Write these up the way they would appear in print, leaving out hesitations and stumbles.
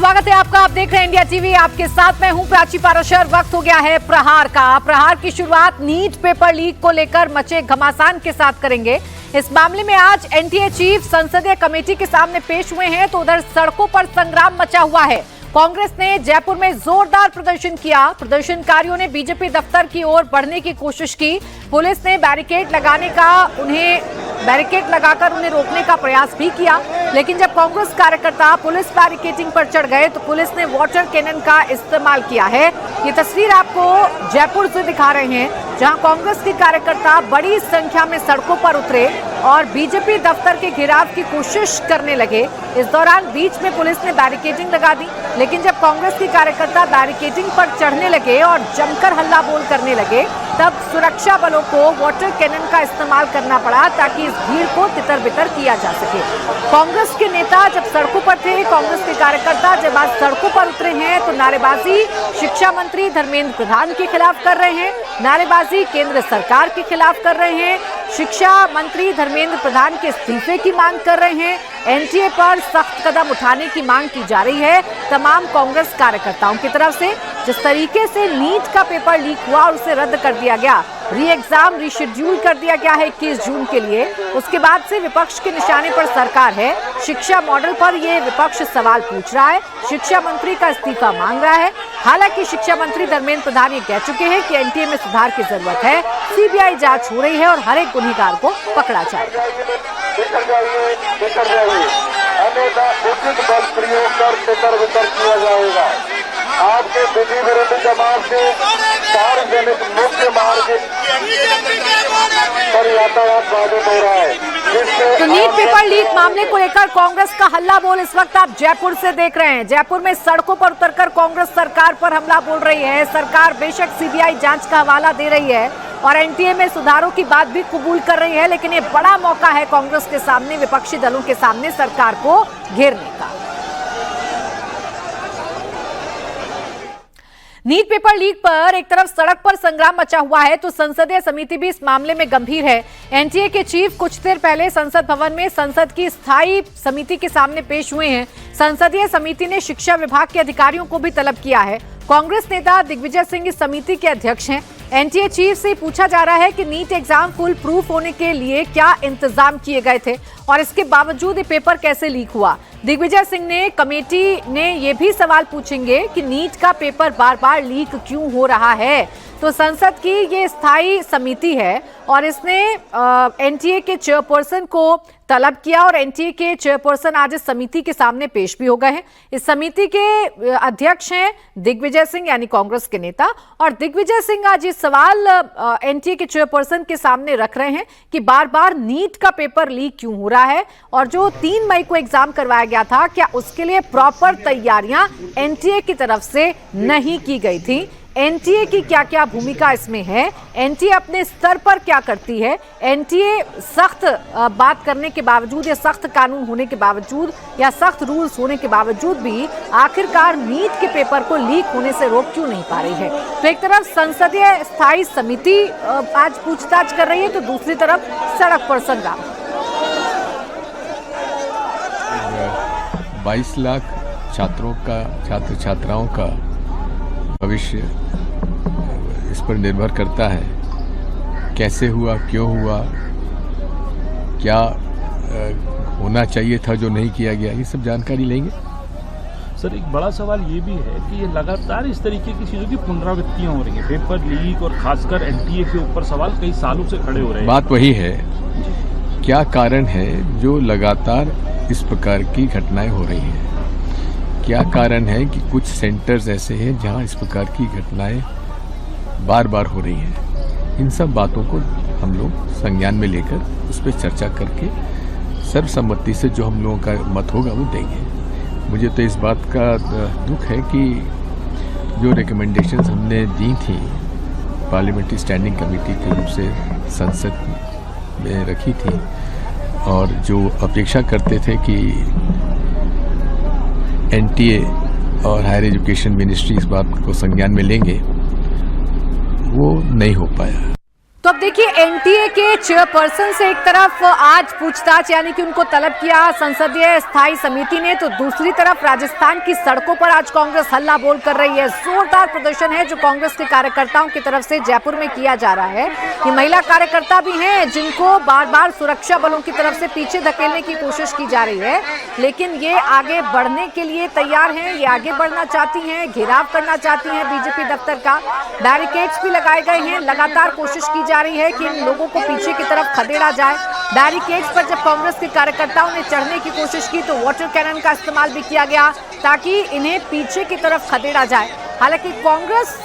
स्वागत है आपका। आप देख रहे हैं इंडिया टीवी, आपके साथ मैं हूं प्राची पाराशर। वक्त हो गया है प्रहार का। प्रहार की शुरुआत नीट पेपर लीक को लेकर मचे घमासान के साथ करेंगे। इस मामले में आज एनटीए चीफ संसदीय कमेटी के सामने पेश हुए हैं, तो उधर सड़कों पर संग्राम मचा हुआ है। कांग्रेस ने जयपुर में जोरदार प्रदर्शन किया। प्रदर्शनकारियों ने बीजेपी दफ्तर की ओर बढ़ने की कोशिश की। पुलिस ने बैरिकेड लगाकर उन्हें रोकने का प्रयास भी किया, लेकिन जब कांग्रेस कार्यकर्ता पुलिस बैरिकेडिंग पर चढ़ गए तो पुलिस ने वाटर कैनन का इस्तेमाल किया है। ये तस्वीर आपको जयपुर से दिखा रहे हैं, जहां कांग्रेस के कार्यकर्ता बड़ी संख्या में सड़कों पर उतरे और बीजेपी दफ्तर के घेराव की कोशिश करने लगे। इस दौरान बीच में पुलिस ने बैरिकेडिंग लगा दी, लेकिन जब कांग्रेस के कार्यकर्ता बैरिकेडिंग पर चढ़ने लगे और जमकर हल्ला बोल करने लगे, तब सुरक्षा बलों को वाटर कैनन का इस्तेमाल करना पड़ा ताकि इस भीड़ को तितर-बितर किया जा सके। कांग्रेस के नेता जब सड़कों पर थे, कांग्रेस के कार्यकर्ता जब आज सड़कों पर उतरे हैं, तो नारेबाजी शिक्षा मंत्री धर्मेंद्र प्रधान के खिलाफ कर रहे हैं, नारेबाजी केंद्र सरकार के खिलाफ कर रहे हैं, शिक्षा मंत्री धर्मेंद्र प्रधान के इस्तीफे की मांग कर रहे हैं, एनटीए पर सख्त कदम उठाने की मांग की जा रही है तमाम कांग्रेस कार्यकर्ताओं की तरफ से। जिस तरीके से नीट का पेपर लीक हुआ और उसे रद्द कर दिया गया, री एग्जाम रीशेड्यूल कर दिया गया है 21 जून के लिए, उसके बाद से विपक्ष के निशाने पर सरकार है। शिक्षा मॉडल पर यह विपक्ष सवाल पूछ रहा है, शिक्षा मंत्री का इस्तीफा मांग रहा है। हालांकि शिक्षा मंत्री धर्मेंद्र प्रधान ये कह चुके हैं कि एनटीए में सुधार की जरूरत है, सीबीआई जांच हो रही है और हर एक गुनहगार को पकड़ा जाएगा। उचित बल प्रयोग कर तितर-बितर किया जाएगा। आपके विधि विरुद्ध जमात के सार्वजनिक मुख्य मार्ग पर यातायात बाधित हो रहा है। तो नीट पेपर लीक मामले को लेकर कांग्रेस का हल्ला बोल इस वक्त आप जयपुर से देख रहे हैं। जयपुर में सड़कों पर उतरकर कांग्रेस सरकार पर हमला बोल रही है। सरकार बेशक सीबीआई जांच का हवाला दे रही है और एनटीए में सुधारों की बात भी कबूल कर रही है, लेकिन ये बड़ा मौका है कांग्रेस के सामने, विपक्षी दलों के सामने सरकार को घेरने का। नीट पेपर लीक पर एक तरफ सड़क पर संग्राम मचा हुआ है, तो संसदीय समिति भी इस मामले में गंभीर है। एनटीए के चीफ कुछ देर पहले संसद भवन में संसद की स्थायी समिति के सामने पेश हुए हैं। संसदीय समिति ने शिक्षा विभाग के अधिकारियों को भी तलब किया है। कांग्रेस नेता दिग्विजय सिंह इस समिति के अध्यक्ष हैं। एनटीए चीफ से पूछा जा रहा है कि नीट एग्जाम फुल प्रूफ होने के लिए क्या इंतजाम किए गए थे और इसके बावजूद ये पेपर कैसे लीक हुआ। दिग्विजय सिंह ने कमेटी ने ये भी सवाल पूछेंगे कि नीट का पेपर बार बार लीक क्यों हो रहा है। तो संसद की ये स्थायी समिति है और इसने एनटीए के चेयरपर्सन को तलब किया और एनटीए के चेयरपर्सन आज इस समिति के सामने पेश भी हो गए हैं। इस समिति के अध्यक्ष हैं दिग्विजय सिंह, यानी कांग्रेस के नेता, और दिग्विजय सिंह आज ये सवाल एनटीए के चेयरपर्सन के सामने रख रहे हैं कि बार बार नीट का पेपर लीक क्यों हो रहा है और जो 3 मई को एग्जाम करवाया गया था, क्या उसके लिए प्रॉपर तैयारियां एनटीए की तरफ से नहीं की गई थी। एनटीए की क्या क्या भूमिका इसमें है, एनटीए अपने स्तर पर क्या करती है, एनटीए सख्त बात करने के बावजूद या सख्त कानून होने के बावजूद या सख्त रूल्स होने के बावजूद भी आखिरकार नीट के पेपर को लीक होने से रोक क्यों नहीं पा रही है। तो एक तरफ संसदीय स्थायी समिति आज पूछताछ कर रही है, तो दूसरी तरफ सड़क पर संग्राम। 22 लाख छात्रों का, छात्र छात्राओं का भविष्य इस पर निर्भर करता है। कैसे हुआ, क्यों हुआ, क्या होना चाहिए था जो नहीं किया गया, ये सब जानकारी लेंगे। सर, एक बड़ा सवाल ये भी है कि ये लगातार इस तरीके की चीज़ों की पुनरावृत्तियां हो रही हैं। पेपर लीक और खासकर एनटीए के ऊपर सवाल कई सालों से खड़े हो रहे हैं। बात वही है, क्या कारण है जो लगातार इस प्रकार की घटनाएं हो रही हैं। क्या कारण है कि कुछ सेंटर्स ऐसे हैं जहां इस प्रकार की घटनाएं बार बार हो रही हैं। इन सब बातों को हम लोग संज्ञान में लेकर उस पर चर्चा करके सर्वसम्मति से जो हम लोगों का मत होगा वो देंगे। मुझे तो इस बात का दुख है कि जो रिकमेंडेशंस हमने दी थी पार्लियामेंट्री स्टैंडिंग कमेटी के रूप से संसद में रखी थी और जो अपेक्षा करते थे कि एनटीए और हायर एजुकेशन मिनिस्ट्री इस बात को संज्ञान में लेंगे, वो नहीं हो पाया। तो अब देखिए एनटीए के चेयरपर्सन से एक तरफ आज पूछताछ यानी कि उनको तलब किया संसदीय स्थायी समिति ने, तो दूसरी तरफ राजस्थान की सड़कों पर आज कांग्रेस हल्ला बोल कर रही है। जोरदार प्रदर्शन है जो कांग्रेस के कार्यकर्ताओं की तरफ से जयपुर में किया जा रहा है। ये महिला कार्यकर्ता भी हैं जिनको बार बार सुरक्षा बलों की तरफ से पीछे धकेलने की कोशिश की जा रही है, लेकिन ये आगे बढ़ने के लिए तैयार हैं। ये आगे बढ़ना चाहती हैं, घेराव करना चाहती हैं बीजेपी दफ्तर का। बैरिकेड्स भी लगाए गए हैं, लगातार कोशिश की जा रही है कि इन लोगों को पीछे की तरफ खदेड़ा जाए। बैरिकेड्स पर जब कांग्रेस के कार्यकर्ताओं ने चढ़ने की कोशिश की तो वाटर कैनन का इस्तेमाल भी किया गया ताकि इन्हें पीछे की तरफ खदेड़ा जाए। हालांकि कांग्रेस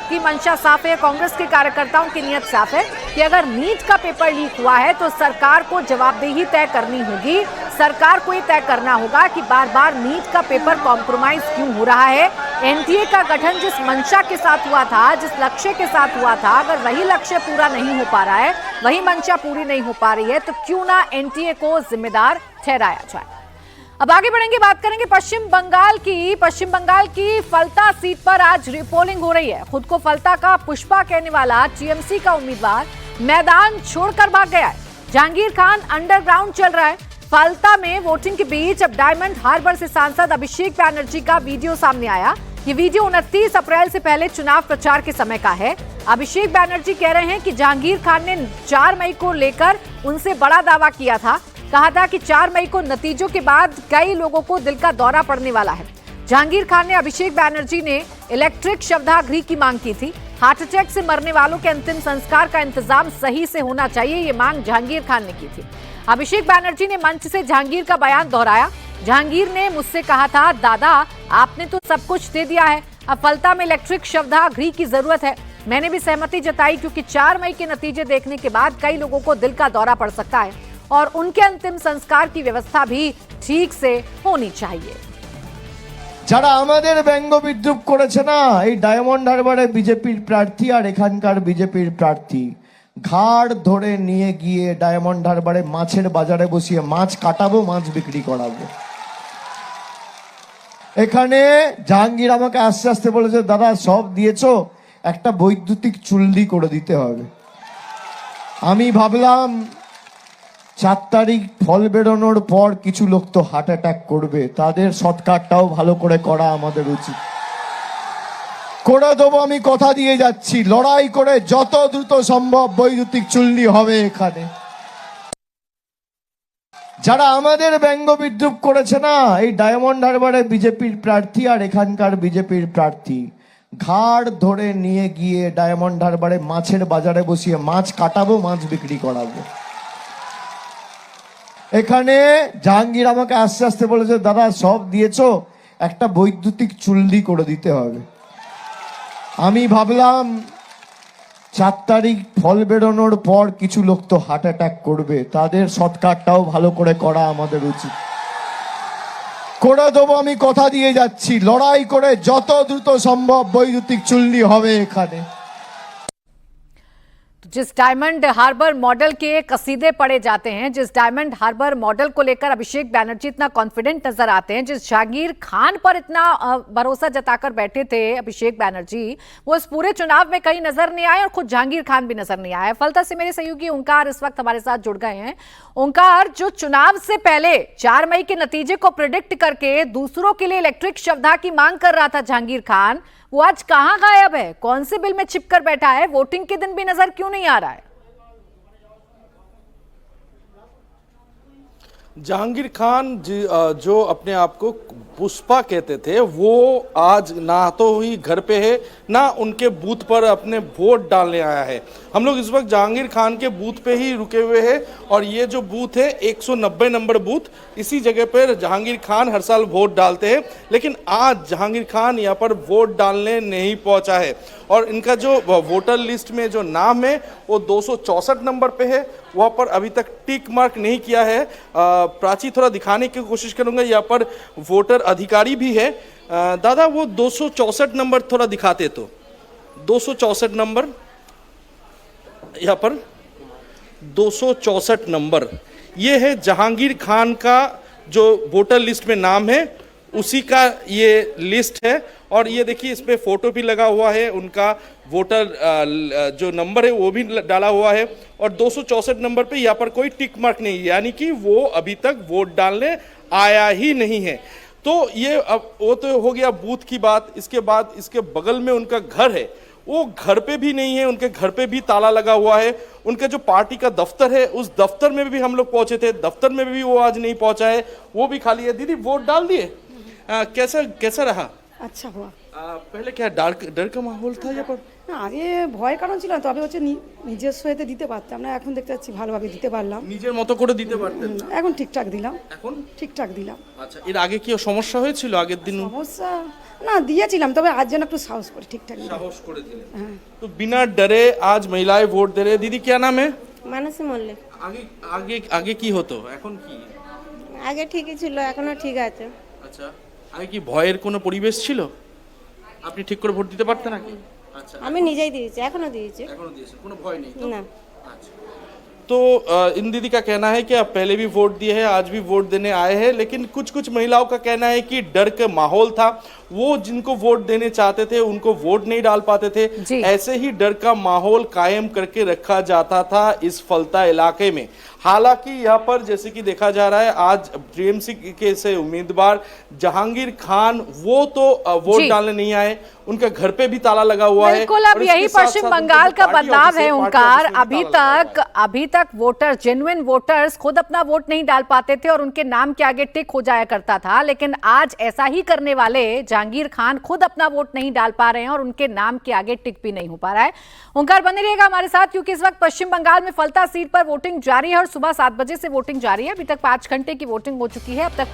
की मंशा साफ है, कांग्रेस के कार्यकर्ताओं की नीयत साफ है कि अगर नीट का पेपर लीक हुआ है तो सरकार को जवाबदेही तय करनी होगी। सरकार को ये तय करना होगा कि बार बार नीट का पेपर कॉम्प्रोमाइज क्यों हो रहा है। एनटीए का गठन जिस मंशा के साथ हुआ था, जिस लक्ष्य के साथ हुआ था, अगर वही लक्ष्य पूरा नहीं हो पा रहा है, वही मंशा पूरी नहीं हो पा रही है, तो क्यों ना एनटीए को जिम्मेदार ठहराया जाए। अब आगे बढ़ेंगे, बात करेंगे पश्चिम बंगाल की फलता सीट पर आज रिपोलिंग हो रही है। खुद को फलता का पुष्पा कहने वाला टीएमसी का उम्मीदवार मैदान छोड़कर भाग गया है। जहांगीर खान अंडरग्राउंड चल रहा है। फलता में वोटिंग के बीच अब डायमंड हार्बर से सांसद अभिषेक बैनर्जी का वीडियो सामने आया। ये वीडियो 29 अप्रैल से पहले चुनाव प्रचार के समय का है। अभिषेक बैनर्जी कह रहे हैं कि जहांगीर खान ने 4 मई को लेकर उनसे बड़ा दावा किया था। कहा था कि 4 मई को नतीजों के बाद कई लोगों को दिल का दौरा पड़ने वाला है। जहांगीर खान ने अभिषेक बैनर्जी ने इलेक्ट्रिक शवदाह की मांग की थी। हार्ट अटैक से मरने वालों के अंतिम संस्कार का इंतजाम सही से होना चाहिए, ये मांग जहांगीर खान ने की थी। अभिषेक बैनर्जी ने मंच से जहांगीर का बयान दोहराया। जहांगीर ने मुझसे कहा था, दादा आपने तो सब कुछ दे दिया है, अब फलता में इलेक्ट्रिक शवदाह की जरूरत है। मैंने भी सहमति जताई क्योंकि 4 मई के नतीजे देखने के बाद कई लोगों को दिल का दौरा पड़ सकता है और उनके अंतिम संस्कार की व्यवस्था भी ठीक से होनी चाहिए। যারা আমাদের ব্যঙ্গ বিদ্রুপ করেছে না, এই ডায়মন্ড হারবারে বিজেপির প্রার্থী আর এখানকার বিজেপির প্রার্থী ঘাড় ধরে নিয়ে গিয়ে ডায়মন্ড হারবারে মাছের বাজারে বসিয়ে মাছ কাটাবো, মাছ বিক্রি করাবো। এখানে জাহাঙ্গীর আমাকে আস্তে আস্তে বলেছে, দাদা সব দিয়েছো, একটা বৈদ্যুতিক চুল্লি করে দিতে হবে। আমি ভাবলাম 4 তারিখ ফল বেরোনোর পর কিছু লোক তো হার্ট অ্যাটাক করবে, তাদের সৎকারটাও ভালো করে করা আমাদের উচিত। করে দেবো, আমি কথা দিয়ে যাচ্ছি, লড়াই করে যত দ্রুত সম্ভব বৈদ্যুতিক চুল্লি হবে এখানে। যারা আমাদের ব্যঙ্গ বিদ্রুপ করেছে না, এই ডায়মন্ড হারবারে বিজেপির প্রার্থী আর এখানকার বিজেপির প্রার্থী ঘাড় ধরে নিয়ে গিয়ে ডায়মন্ড হারবারে মাছের বাজারে বসিয়ে মাছ কাটাবো, মাছ বিক্রি করাবো। এখানে জাহাঙ্গীর আমাকে আস্তে আস্তে বলেছে, দাদা সব দিয়েছো, একটা বৈদ্যুতিক চুল্লি করে দিতে হবে। আমি ভাবলাম 4 তারিখ ফল বেরোনোর পর কিছু লোক তো হার্ট অ্যাটাক করবে, তাদের সৎকারটাও ভালো করে করা আমাদের উচিত। করে দেবো, আমি কথা দিয়ে যাচ্ছি, লড়াই করে যত দ্রুত সম্ভব বৈদ্যুতিক চুল্লি হবে এখানে। जिस डायमंड हार्बर मॉडल के कसीदे पढ़े जाते हैं, जिस डायमंड हार्बर मॉडल को लेकर अभिषेक बैनर्जी इतना कॉन्फिडेंट नजर आते हैं, जिस जहांगीर खान पर इतना भरोसा जताकर बैठे थे अभिषेक बैनर्जी, वो इस पूरे चुनाव में कहीं नजर नहीं आए और खुद जहांगीर खान भी नजर नहीं आए। फलता से मेरे सहयोगी ओंकार इस वक्त हमारे साथ जुड़ गए हैं। ओंकार, जो चुनाव से पहले 4 मई के नतीजे को प्रिडिक्ट करके दूसरों के लिए इलेक्ट्रिक शवदाह की मांग कर रहा था जहांगीर खान, वो आज कहां गायब है? कौन से बिल में छिपकर बैठा है? वोटिंग के दिन भी नजर क्यों नहीं आ रहा है? जहांगीर खान जो अपने आप को पुष्पा कहते थे, वो आज ना तो ही घर पे है ना उनके बूथ पर अपने वोट डालने आया है। हम लोग इस वक्त जहांगीर खान के बूथ पे ही रुके हुए हैं और ये जो बूथ है 190 नंबर बूथ, इसी जगह पर जहांगीर खान हर साल वोट डालते हैं, लेकिन आज जहांगीर खान यहाँ पर वोट डालने नहीं पहुँचा है और इनका जो वोटर लिस्ट में जो नाम है वो 264 नंबर पे है, वहाँ पर अभी तक टिक मार्क नहीं किया है। प्राची थोड़ा दिखाने की कोशिश करूँगा, यहाँ पर वोटर अधिकारी भी है। दादा वो 264 नंबर थोड़ा दिखाते तो 264 नंबर, यहाँ पर 264 नंबर, ये है जहांगीर खान का जो वोटर लिस्ट में नाम है, उसी का ये लिस्ट है और ये देखिए इस पे फोटो भी लगा हुआ है, उनका वोटर जो नंबर है वो भी डाला हुआ है, और 264 नंबर पे यहाँ पर कोई टिक मार्क नहीं, यानी कि वो अभी तक वोट डालने आया ही नहीं है। तो ये अब वो तो हो गया बूथ की बात। इसके बाद इसके बगल में उनका घर है, वो घर पे भी नहीं है, उनके घर पे भी ताला लगा हुआ है। उनका जो पार्टी का दफ्तर है उस दफ्तर में भी हम लोग पहुंचे थे, दफ्तर में भी वो आज नहीं पहुंचा है, वो भी खाली है। दीदी वोट डाल दिए, कैसा रहा? আচ্ছা হওয়া पहले क्या डर का माहौल था यहाँ पर? না আগে ভয় কারণ ছিল না, তবে হচ্ছে নিজস্ব এতে দিতে পারতাম না, এখন দেখতে পাচ্ছি ভালোভাবে দিতে পারলাম, নিজের মতো করে দিতে পারতেন। এখন ঠিকঠাক দিলাম, এখন ঠিকঠাক দিলাম। আচ্ছা, এর আগে কি সমস্যা হয়েছিল আগের দিন? সমস্যা না, দিয়েছিলাম, তবে আজ যেন একটু সাহস করে ঠিকঠাক দিলাম। साहस করে দিলেন। तो बिना डरे आज महिलाएं वोट दे रहे हैं। दीदी क्या नाम है? মানসী মল্লিক। আগে আগে আগে কি হতো, এখন কি? আগে ঠিকই ছিল, এখনো ঠিক আছে। আচ্ছা, আগে কি ভয়ের কোনো পরিবেশ ছিল? আপনি ঠিক করে ভোট দিতে পারতেন নাকি? আচ্ছা, আমি নিজেই দিয়েছি, এখনো দিয়েছি। এখনো দিয়েছেন, কোনো ভয় নেই? না। तो इन दीदी का कहना है कि आप पहले भी वोट दिए हैं, आज भी वोट देने आए हैं, लेकिन कुछ कुछ महिलाओं का कहना है कि डर का माहौल था, वो जिनको वोट देने चाहते थे उनको वोट नहीं डाल पाते थे। ऐसे ही डर का माहौल कायम करके रखा जाता था इस फलता इलाके में। हालांकि यहाँ पर जैसे कि देखा जा रहा है आज टीएमसी के से उम्मीदवार जहांगीर खान वो तो वोट डालने नहीं आए, उनका घर पे भी ताला लगा हुआ है। बिल्कुल, अब यही पश्चिम बंगाल का बदलाव है ओंकार। अभी तक वोटर, जेन्युइन वोटर्स खुद अपना वोट नहीं डाल पाते थे और उनके नाम के आगे टिक हो जाया करता था, लेकिन आज ऐसा ही करने वाले जहांगीर खान खुद अपना वोट नहीं डाल पा रहे हैं और उनके नाम के आगे टिक भी नहीं हो पा रहा है। ओंकार बने रहिएगा हमारे साथ, क्योंकि इस वक्त पश्चिम बंगाल में फलता सीट पर वोटिंग जारी है और सुबह 7 बजे से वोटिंग जारी है। अभी तक 5 घंटे की वोटिंग हो चुकी है, अब तक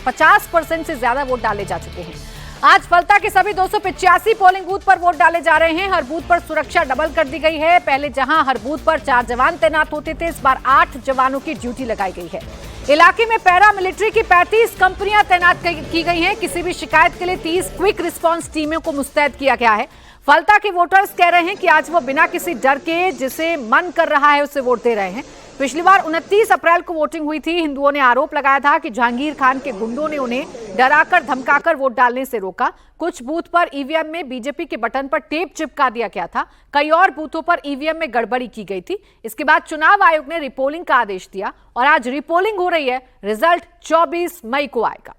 50% से ज्यादा वोट डाले जा चुके हैं। आज फलता के सभी 285 पोलिंग बूथ पर वोट डाले जा रहे हैं। हर बूथ पर सुरक्षा डबल कर दी गई है। पहले जहां हर बूथ पर 4 जवान तैनात होते थे, इस बार 8 जवानों की ड्यूटी लगाई गई है। इलाके में पैरा मिलिट्री की 35 कंपनियां तैनात की गई हैं। किसी भी शिकायत के लिए 30 क्विक रिस्पांस टीमों को मुस्तैद किया गया है। फलता के वोटर्स कह रहे हैं कि आज वो बिना किसी डर के जिसे मन कर रहा है उसे वोट दे रहे हैं। पिछली बार 29 अप्रैल को वोटिंग हुई थी। हिंदुओं ने आरोप लगाया था कि जहांगीर खान के गुंडों ने उन्हें डराकर धमकाकर वोट डालने से रोका। कुछ बूथ पर ईवीएम में बीजेपी के बटन पर टेप चिपका दिया गया था। कई और बूथों पर ईवीएम में गड़बड़ी की गई थी। इसके बाद चुनाव आयोग ने रिपोलिंग का आदेश दिया और आज रिपोलिंग हो रही है। रिजल्ट 24 मई को आएगा।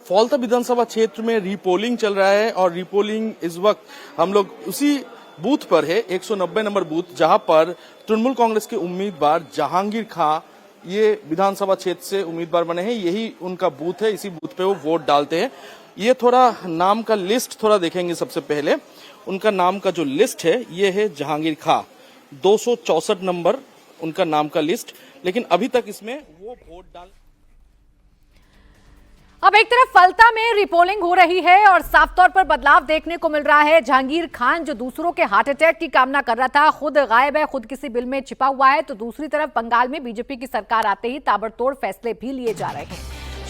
फलता विधानसभा क्षेत्र में रीपोलिंग चल रहा है और रीपोलिंग इस वक्त हम लोग उसी बूथ पर है, 190 नंबर बूथ, जहां पर तृणमूल कांग्रेस के उम्मीदवार जहांगीर खां ये विधानसभा क्षेत्र से उम्मीदवार बने हैं। यही उनका बूथ है, इसी बूथ पे वो वोट डालते हैं। ये थोड़ा नाम का लिस्ट थोड़ा देखेंगे। सबसे पहले उनका नाम का जो लिस्ट है ये है जहांगीर खां, 264 नंबर उनका नाम का लिस्ट, लेकिन अभी तक इसमें वो वोट डाल। अब एक तरफ फलता में रिपोलिंग हो रही है और साफ तौर पर बदलाव देखने को मिल रहा है। जहांगीर खान जो दूसरों के हार्ट अटैक की कामना कर रहा था, खुद गायब है, खुद किसी बिल में छिपा हुआ है। तो दूसरी तरफ बंगाल में बीजेपी की सरकार आते ही ताबड़तोड़ फैसले भी लिए जा रहे हैं।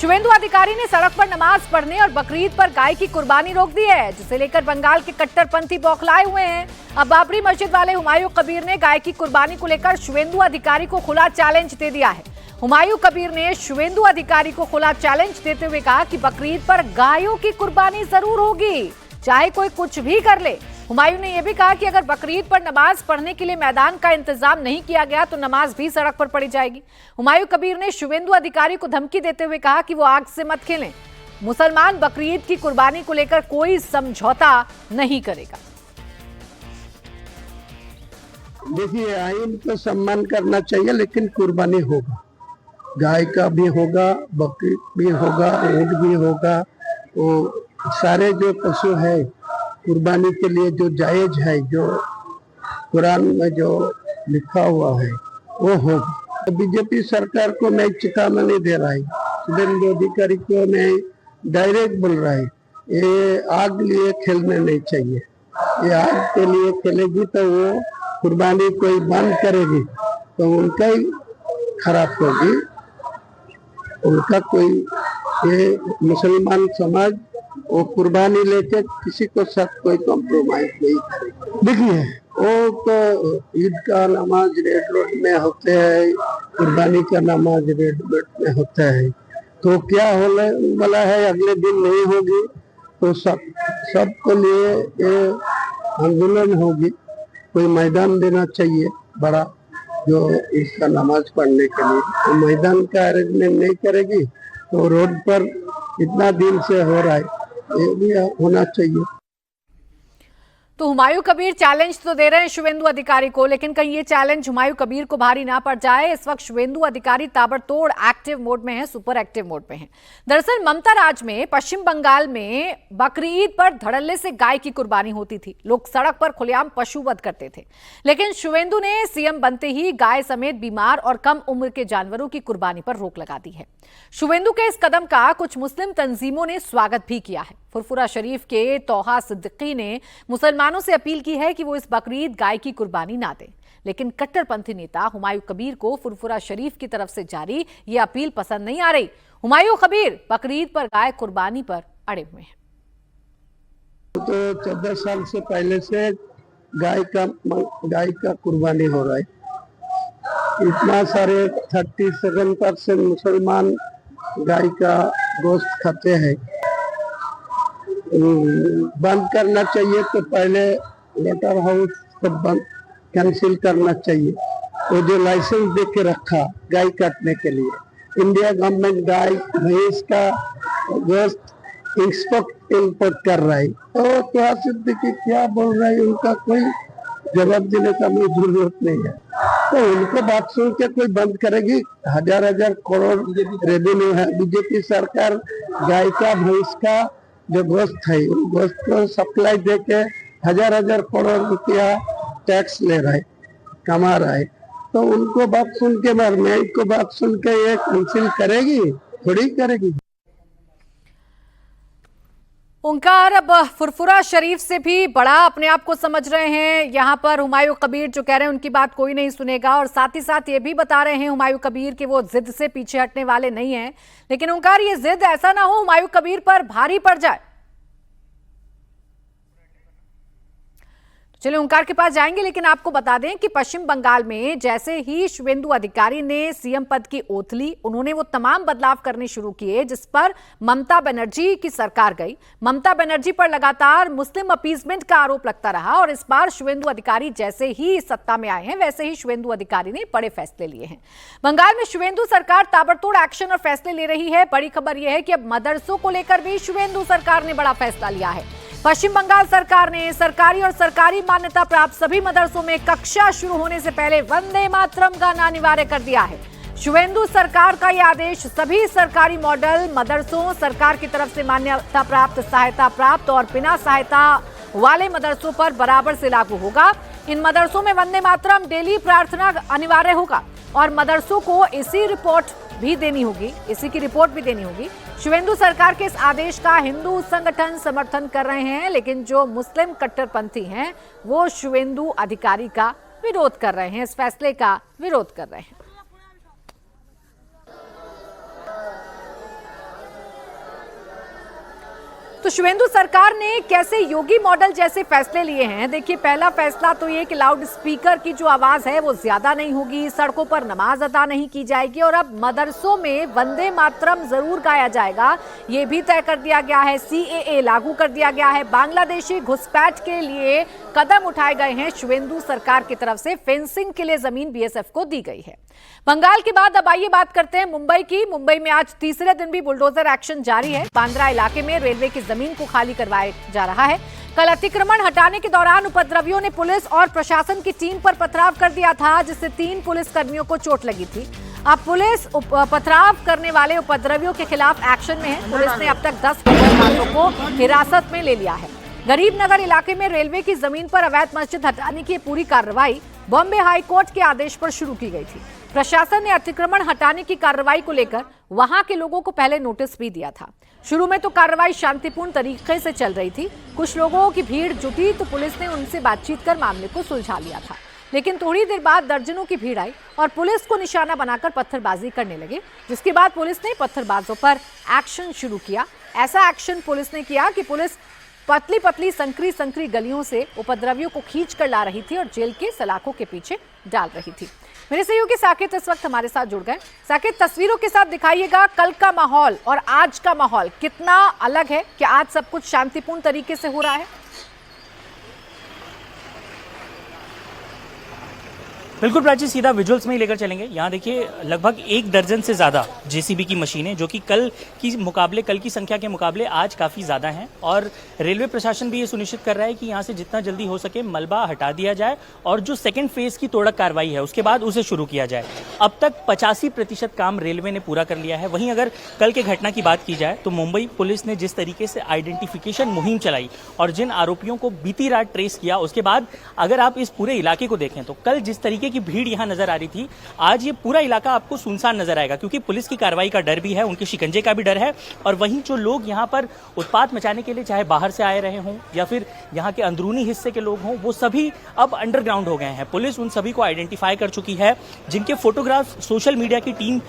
शुवेंदु अधिकारी ने सड़क पर नमाज पढ़ने और बकरीद पर गाय की कुर्बानी रोक दी है, जिसे लेकर बंगाल के कट्टरपंथी बौखलाए हुए हैं। अब बाबरी मस्जिद वाले हुमायूं कबीर ने गाय की कुर्बानी को लेकर शुवेंदु अधिकारी को खुला चैलेंज दे दिया है। हुमायूं कबीर ने शुवेंदु अधिकारी को खुला चैलेंज देते हुए कहा कि बकरीद पर गायों की कुर्बानी जरूर होगी, चाहे कोई कुछ भी कर ले। हुमायूं ने यह भी कहा कि अगर बकरीद पर नमाज पढ़ने के लिए मैदान का इंतजाम नहीं किया गया तो नमाज भी सड़क पर पढ़ी जाएगी। हुमायूं कबीर ने शुवेंदु अधिकारी को धमकी देते हुए कहा कि वो आग से मत खेलें, मुसलमान बकरीद की कुर्बानी को लेकर कोई समझौता नहीं करेगा। देखिए, आइन को सम्मान करना चाहिए, लेकिन कुर्बानी होगा, गाय का भी होगा, बकरी भी होगा, ऊँट भी होगा। वो सारे जो पशु है कुर्बानी के लिए जो जायज है, जो कुरान में जो लिखा हुआ है वो होगा। बीजेपी सरकार को नई चेतावनी दे रहा है, शुवेंदु अधिकारी को नहीं डायरेक्ट बोल रहा है, ये आग लिए खेलने नहीं चाहिए। ये आग के लिए खेलेगी तो वो कुर्बानी कोई बंद करेगी तो उनका ही खराब होगी। उनका कोई, ये मुसलमान समाज वो कुर्बानी लेके किसी को साथ कोई कॉम्प्रोमाइज नहीं करेगा। देखिए, वो तो ईद का नमाज रेड रोड में होते हैं, कुर्बानी का नमाज रेड रोड में होता है। तो क्या होने वाला है, अगले दिन नहीं होगी तो सबको लिए ये आंदोलन होगी। कोई मैदान देना चाहिए बड़ा जो इसका नमाज पढ़ने के लिए, तो मैदान का अरेंजमेंट नहीं करेगी तो रोड पर इतना दिन से हो रहा है, ये भी होना चाहिए। तो हुमायूं कबीर चैलेंज तो दे रहे हैं शुवेंदु अधिकारी को, लेकिन कहीं ये चैलेंज हुमायूं कबीर को भारी ना पड़ जाए। इस वक्त शुवेंदु अधिकारी ताबड़तोड़ एक्टिव मोड में है, सुपर एक्टिव मोड में है। दरअसल ममता राज में पश्चिम बंगाल में बकरीद पर धड़ल्ले से गाय की कुर्बानी होती थी, लोग सड़क पर खुलेआम पशु वध करते थे। लेकिन शुवेंदु ने सीएम बनते ही गाय समेत बीमार और कम उम्र के जानवरों की कुर्बानी पर रोक लगा दी है। शुवेंदु के इस कदम का कुछ मुस्लिम तंजीमों ने स्वागत भी किया है। फुरफुरा शरीफ के तोहा सिद्दीकी ने मुसलमानों से अपील की है कि वो इस बकरीद गाय की कुर्बानी ना दें, लेकिन कट्टरपंथी नेता हुमायूं कबीर को फुरफुरा शरीफ की तरफ से जारी ये अपील पसंद नहीं आ रही। हुमायूं कबीर बकरीद पर गाय कुर्बानी पर अड़े हुए हैं। तो 14 साल से पहले से गाय का कुर्बानी हो रहा है। इतना सारे 37% मुसलमान गाय का गोश्त खाते हैं। बंद करना चाहिए तो पहले लेटर हाउस को बंद कैंसिल करना चाहिए। वो जो लाइसेंस दे के रखा गाय काटने के लिए, इंडिया गवर्नमेंट गाय भैंस का गोश्त इंपोर्ट कर रहा है। तो क्या सिद्दीकी क्या बोल रहा है, उनका कोई जवाब देने का मुझे जरूरत नहीं है। तो उनको बात सुन के कोई बंद करेगी? हजार करोड़ रेवेन्यू है बीजेपी सरकार, गाय का भैंस का जो गोश्त है उन गोश्त को सप्लाई देके हजार करोड़ रुपया टैक्स ले रहा है, कमा रहा है। तो उनको बात सुन के मैं को बात सुन के ये कैंसिल करेगी? थोड़ी करेगी। ओंकार अब फुरफुरा शरीफ से भी बड़ा अपने आप को समझ रहे हैं। यहाँ पर हुमायूं कबीर जो कह रहे हैं उनकी बात कोई नहीं सुनेगा, और साथ ही साथ ये भी बता रहे हैं हुमायूं कबीर कि वो जिद से पीछे हटने वाले नहीं हैं। लेकिन ओंकार, ये जिद ऐसा ना हो हुमायूं कबीर पर भारी पड़ जाए। चलिए ओंकार के पास जाएंगे, लेकिन आपको बता दें कि पश्चिम बंगाल में जैसे ही शुवेंदु अधिकारी ने सीएम पद की ओथ ली, उन्होंने वो तमाम बदलाव करने शुरू किए जिस पर ममता बनर्जी की सरकार गई। ममता बनर्जी पर लगातार मुस्लिम अपीजमेंट का आरोप लगता रहा, और इस बार शुवेंदु अधिकारी जैसे ही सत्ता में आए हैं वैसे ही शुवेंदु अधिकारी ने बड़े फैसले लिए हैं। बंगाल में शुवेंदु सरकार ताबड़तोड़ एक्शन और फैसले ले रही है। बड़ी खबर यह है कि अब मदरसों को लेकर भी शुवेंदु सरकार ने बड़ा फैसला लिया है। पश्चिम बंगाल सरकार ने सरकारी और सरकारी मान्यता प्राप्त सभी मदरसों में कक्षा शुरू होने से पहले वंदे मातरम गाना अनिवार्य कर दिया है। शुवेंदु सरकार का यह आदेश सभी सरकारी मॉडल मदरसों, सरकार की तरफ से मान्यता प्राप्त, सहायता प्राप्त और बिना सहायता वाले मदरसों पर बराबर से लागू होगा। इन मदरसों में वंदे मातरम डेली प्रार्थना अनिवार्य होगा और मदरसों को इसी की रिपोर्ट भी देनी होगी। शुवेंदु सरकार के इस आदेश का हिंदू संगठन समर्थन कर रहे हैं, लेकिन जो मुस्लिम कट्टरपंथी हैं वो शुवेंदु अधिकारी का विरोध कर रहे हैं, इस फैसले का विरोध कर रहे हैं। तो शुवेंदु सरकार ने कैसे योगी मॉडल जैसे फैसले लिए हैं। देखिए, पहला फैसला तो ये कि लाउड स्पीकर की जो आवाज है वो ज्यादा नहीं होगी, सड़कों पर नमाज अदा नहीं की जाएगी, और अब मदरसों में वंदे मातरम जरूर गाया जाएगा, ये भी तय कर दिया गया है। CAA लागू कर दिया गया है। बांग्लादेशी घुसपैठ के लिए कदम उठाए गए हैं। शुवेंदु सरकार की तरफ से फेंसिंग के लिए जमीन BSF को दी गई है। बंगाल के बाद अब आइए बात करते हैं मुंबई की। मुंबई में आज तीसरे दिन भी बुलडोजर एक्शन जारी है। बांद्रा इलाके में रेलवे की जमीन को खाली करवाया जा रहा है। कल अतिक्रमण हटाने के दौरान उपद्रवियों ने पुलिस और प्रशासन की टीम पर पथराव कर दिया था, जिससे 3 पुलिस कर्मियों को चोट लगी थी। अब पुलिस पथराव करने वाले उपद्रवियों के खिलाफ एक्शन में है। पुलिस ने अब तक 10 पथरावों को हिरासत में ले लिया है। गरीब नगर इलाके में रेलवे की जमीन पर अवैध मस्जिद हटाने की पूरी कार्रवाई बॉम्बे हाई कोर्ट के आदेश पर शुरू की गई थी। प्रशासन ने अतिक्रमण हटाने की कार्रवाई को लेकर वहां के लोगों को पहले नोटिस भी दिया था। शुरू में तो कार्रवाई शांतिपूर्ण तरीके से चल रही थी। कुछ लोगों की भीड़ जुटी तो पुलिस ने उनसे बातचीत कर मामले को सुलझा लिया था, लेकिन थोड़ी देर बाद दर्जनों की भीड़ आई और पुलिस को निशाना बनाकर पत्थरबाजी करने लगे, जिसके बाद पुलिस ने पत्थरबाजों पर एक्शन शुरू किया। ऐसा एक्शन पुलिस ने किया कि पुलिस पतली पतली संकरी संकरी गलियों से उपद्रवियों को खींच कर ला रही थी और जेल के सलाखों के पीछे डाल रही थी। मेरे सहयोगी साकेत इस वक्त हमारे साथ जुड़ गए। साकेत, तस्वीरों के साथ दिखाइएगा कल का माहौल और आज का माहौल कितना अलग है, कि आज सब कुछ शांतिपूर्ण तरीके से हो रहा है? बिल्कुल प्राची, सीधा विजुअल्स में ही लेकर चलेंगे। यहाँ देखिए लगभग 1 दर्जन से ज़्यादा जेसीबी की मशीनें, जो कि कल की संख्या के मुकाबले आज काफ़ी ज़्यादा हैं, और रेलवे प्रशासन भी ये सुनिश्चित कर रहा है कि यहाँ से जितना जल्दी हो सके मलबा हटा दिया जाए और जो सेकेंड फेज की तोड़क कार्रवाई है उसके बाद उसे शुरू किया जाए। अब तक 85% काम रेलवे ने पूरा कर लिया है। वहीं अगर कल के घटना की बात की जाए तो मुंबई पुलिस ने जिस तरीके से आइडेंटिफिकेशन मुहिम चलाई और जिन आरोपियों को बीती रात ट्रेस किया, उसके बाद अगर आप इस पूरे इलाके को देखें तो कल जिस तरीके की भीड़ यहां नजर आ रही थी, आज ये पूरा इलाका आपको सुनसान नजर आएगा, क्योंकि पुलिस की कार्रवाई का डर भी है, उनके शिकंजे का भी डर है। और वहीं जो लोग यहां पर उत्पात मचाने के लिए चाहे बाहर से आए रहे हों या फिर यहां के अंदरूनी हिस्से के लोग हों, वो सभी अब अंडरग्राउंड हो गए हैं। पुलिस उन सभी को आइडेंटिफाई कर चुकी है, जिनके फोटोग्राफ सोशल मीडिया की टीम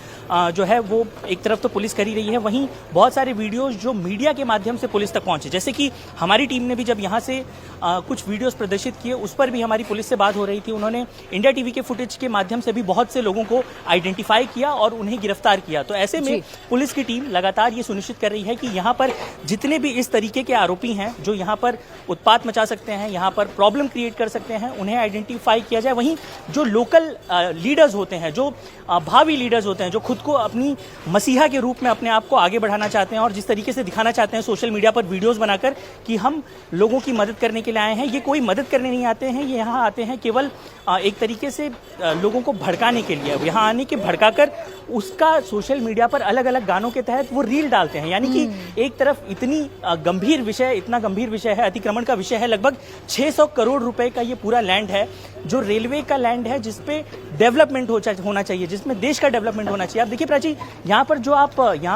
जो है वो एक तरफ तो पुलिस कर ही रही है, वहीं बहुत सारे वीडियोज जो मीडिया के माध्यम से पुलिस तक पहुंचे, जैसे कि हमारी टीम ने भी जब यहां से कुछ वीडियोस प्रदर्शित किए, उस पर भी हमारी पुलिस से बात हो रही थी। उन्होंने इंडिया टीवी के फुटेज के माध्यम से भी बहुत से लोगों को आइडेंटिफाई किया और उन्हें गिरफ्तार किया। तो ऐसे में पुलिस की टीम लगातार ये सुनिश्चित कर रही है कि यहाँ पर जितने भी इस तरीके के आरोपी हैं जो यहाँ पर उत्पात मचा सकते हैं, यहाँ पर प्रॉब्लम क्रिएट कर सकते हैं, उन्हें आइडेंटिफाई किया जाए। वहीं जो लोकल लीडर्स होते हैं, जो भावी लीडर्स होते हैं, जो खुद को अपनी मसीहा के रूप में अपने आप को आगे बढ़ाना चाहते हैं और जिस तरीके से दिखाना चाहते हैं सोशल मीडिया पर वीडियोस बनाकर कि हम लोगों की मदद करने के लिए आए हैं, ये कोई मदद करने नहीं आते हैं, ये यहाँ आते हैं केवल एक तरीके से लोगों को भड़काने के लिए। यहाँ आने के भड़काकर उसका सोशल मीडिया पर अलग अलग गानों के तहत वो रील डालते हैं। यानी कि एक तरफ इतना गंभीर विषय है, अतिक्रमण का विषय है, लगभग 600 करोड़ रुपए का ये पूरा लैंड है, जो रेलवे का लैंड है, जिसपे डेवलपमेंट होना चाहिए, जिसमें देश का डेवलपमेंट होना चाहिए। आप देखिए प्राची, यहाँ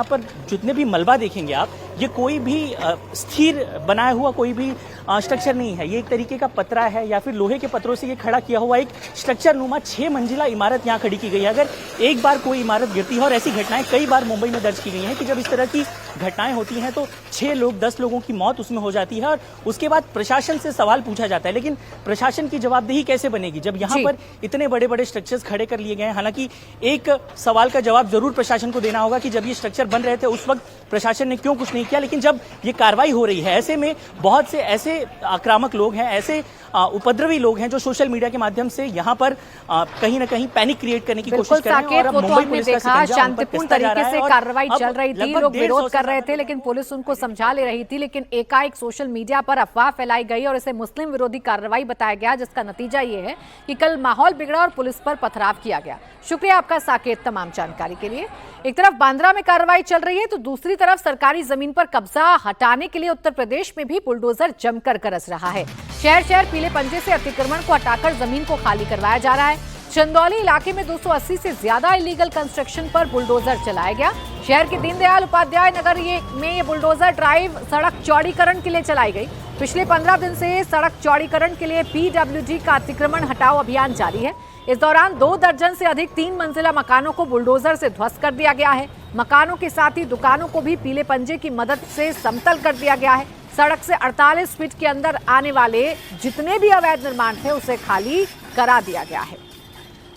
पर जितने भी मलबा देखेंगे आप, ये कोई भी स्थिर बनाया हुआ कोई भी स्ट्रक्चर नहीं है। ये एक तरीके का पतरा है या फिर लोहे के पत्रों से ये खड़ा किया हुआ एक स्ट्रक्चर नुमा 6 मंजिला इमारत यहाँ खड़ी की गई है। अगर एक बार कोई इमारत गिरती है, और ऐसी घटनाएं कई बार मुंबई में दर्ज की गई हैं कि जब इस तरह की घटनाएं होती हैं तो 6 लोग 10 लोगों की मौत उसमें हो जाती है, और उसके बाद प्रशासन से सवाल पूछा जाता है। लेकिन प्रशासन की जवाबदेही कैसे बनेगी जब यहाँ पर इतने बड़े बड़े स्ट्रक्चर्स खड़े कर लिए गए हैं? हालांकि एक सवाल का जवाब जरूर प्रशासन को देना होगा कि जब ये स्ट्रक्चर बन रहे थे उस वक्त प्रशासन ने क्यों कुछ नहीं किया। लेकिन जब ये कार्रवाई हो रही है, ऐसे में बहुत से ऐसे आक्रामक लोग हैं, ऐसे उपद्रवी लोग हैं जो सोशल मीडिया के माध्यम से यहाँ पर कहीं ना कहीं पैनिक क्रिएट करने की कोशिश कर रहे हैं। और अब मुंबई पुलिस का शिकंजा शांतिपूर्ण तरीके से कार्रवाई चल रही थी, लोग विरोध कर रहे थे, लेकिन पुलिस उनको समझा ले रही थी। लेकिन एकाएक सोशल मीडिया पर अफवाह फैलाई गई और इसे मुस्लिम विरोधी कार्रवाई बताया गया, जिसका नतीजा ये है कि कल माहौल बिगड़ा और पुलिस पर पथराव किया गया। शुक्रिया आपका साकेत तमाम जानकारी के लिए। एक तरफ बांद्रा में कार्रवाई चल रही है तो दूसरी तरफ सरकारी जमीन पर कब्जा हटाने के लिए उत्तर प्रदेश में भी बुलडोजर जमकर गरज रहा है। शहर शहर पीले पंजे से अतिक्रमण को हटाकर जमीन को खाली करवाया जा रहा है। चंदौली इलाके में 280 से ज्यादा इलीगल कंस्ट्रक्शन पर बुलडोजर चलाया गया। शहर के दीनदयाल उपाध्याय नगर में ये बुलडोजर ड्राइव सड़क चौड़ीकरण के लिए चलाई गई। पिछले 15 दिन से सड़क चौड़ीकरण के लिए पीडब्ल्यूडी का अतिक्रमण हटाओ अभियान जारी है। इस दौरान 2 दर्जन से अधिक 3 मंजिला मकानों को बुलडोजर से ध्वस्त कर दिया गया है। मकानों के साथ ही दुकानों को भी पीले पंजे की मदद से समतल कर दिया गया है। सड़क से 48 फीट के अंदर आने वाले जितने भी अवैध निर्माण थे उसे खाली करा दिया गया है।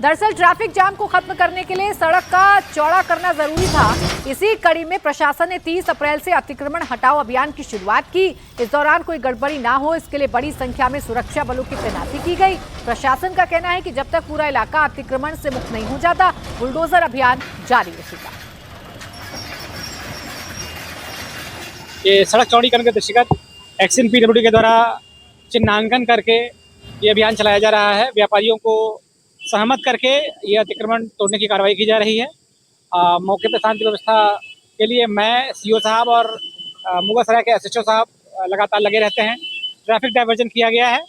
दरअसल ट्रैफिक जाम को खत्म करने के लिए सड़क का चौड़ा करना जरूरी था। इसी कड़ी में प्रशासन ने 30 अप्रैल से अतिक्रमण हटाओ अभियान की शुरुआत की। इस दौरान कोई गड़बड़ी ना हो, इसके लिए बड़ी संख्या में सुरक्षा बलों की तैनाती की गई। प्रशासन का कहना है कि जब तक पूरा इलाका अतिक्रमण से मुक्त नहीं हो जाता, बुलडोजर अभियान जारी रहेगा। ये सड़क चौड़ीकरण के दृष्टिगत एक्शन पीडब्ल्यूडी के द्वारा चिन्हांकन करके ये अभियान चलाया जा रहा है। व्यापारियों को सहमत करके ये अतिक्रमण तोड़ने की कार्रवाई की जा रही है। मौके पर शांति व्यवस्था के लिए मैं सीओ साहब और मुगलसराय के एसएचओ साहब लगातार लगे रहते हैं। ट्रैफिक डाइवर्जन किया गया है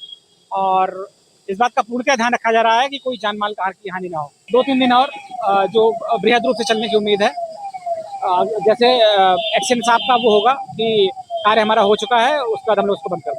और इस बात का पूर्णतः ध्यान रखा जा रहा है कि कोई जान माल की हानि ना हो। 2-3 दिन और जो बृहद रूप से चलने की उम्मीद है। जैसे एक्शन साहब का वो होगा कि कार्य हमारा हो चुका है, उसके बाद हम लोग उसको बंद कर देंगे।